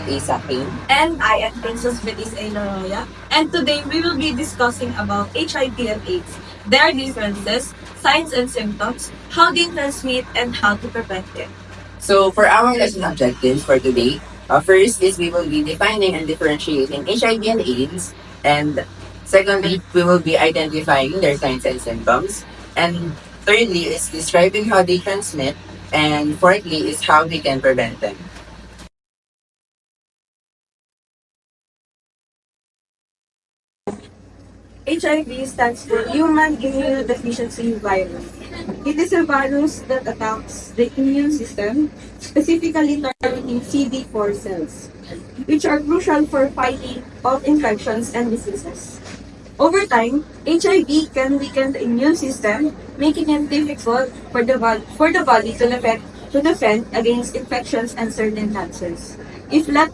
And I am Princess Feliz Ainoroya. And today we will be discussing about HIV and AIDS, their differences, signs and symptoms, how they transmit, and how to prevent it. So for our lesson objectives for today, first is we will be defining and differentiating HIV and AIDS, and secondly, we will be identifying their signs and symptoms, and thirdly is describing how they transmit, and fourthly is how they can prevent them. HIV stands for Human Immunodeficiency Virus. It is a virus that attacks the immune system, specifically targeting CD4 cells, which are crucial for fighting off infections and diseases. Over time, HIV can weaken the immune system, making it difficult for the body to defend against infections and certain cancers. If left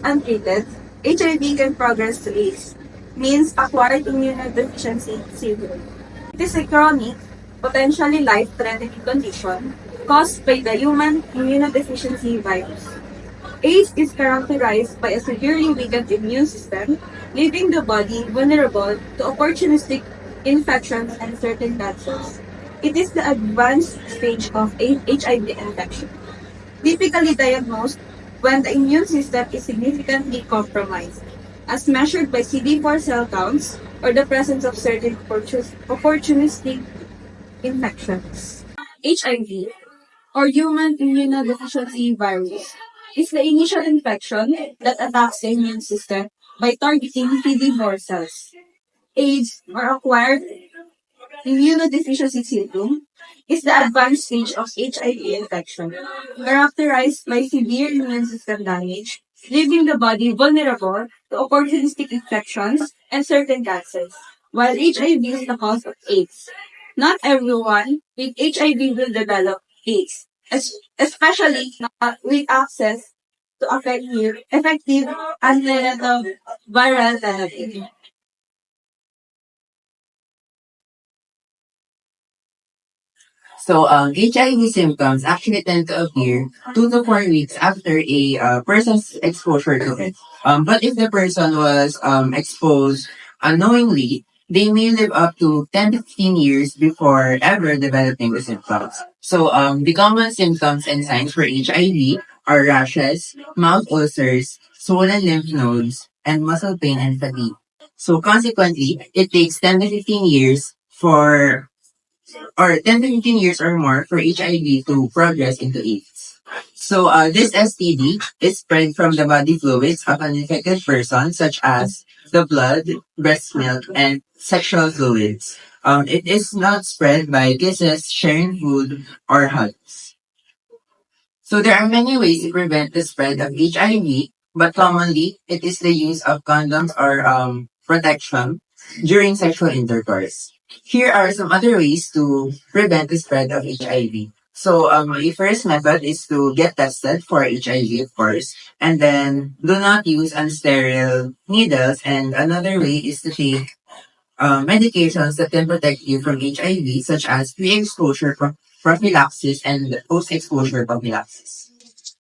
untreated, HIV can progress to AIDS, means acquired immunodeficiency syndrome. It is a chronic, potentially life-threatening condition caused by the human immunodeficiency virus. AIDS is characterized by a severely weakened immune system, leaving the body vulnerable to opportunistic infections and certain cancers. It is the advanced stage of HIV infection, typically diagnosed when the immune system is significantly compromised, as measured by CD4 cell counts or the presence of certain opportunistic infections. HIV, or human immunodeficiency virus, is the initial infection that attacks the immune system by targeting CD4 cells. AIDS, or acquired immunodeficiency syndrome, is the advanced stage of HIV infection, characterized by severe immune system damage, leaving the body vulnerable to opportunistic infections and certain cancers, while HIV is the cause of AIDS. Not everyone with HIV will develop AIDS, especially not with access to effective antiretroviral therapy. So HIV symptoms actually tend to appear 2 to 4 weeks after a person's exposure to it. But if the person was exposed unknowingly, they may live up to 10 to 15 years before ever developing the symptoms. So the common symptoms and signs for HIV are rashes, mouth ulcers, swollen lymph nodes, and muscle pain and fatigue. So consequently, it takes 10 to 15 years for or 10 to 15 years or more for HIV to progress into AIDS. So this STD is spread from the body fluids of an infected person such as the blood, breast milk, and sexual fluids. It is not spread by kisses, sharing food, or hugs. So there are many ways to prevent the spread of HIV, but commonly it is the use of condoms or protection during sexual intercourse. Here are some other ways to prevent the spread of HIV. So the first method is to get tested for HIV, of course, and then do not use unsterile needles. And another way is to take medications that can protect you from HIV, such as pre-exposure prophylaxis and post-exposure prophylaxis.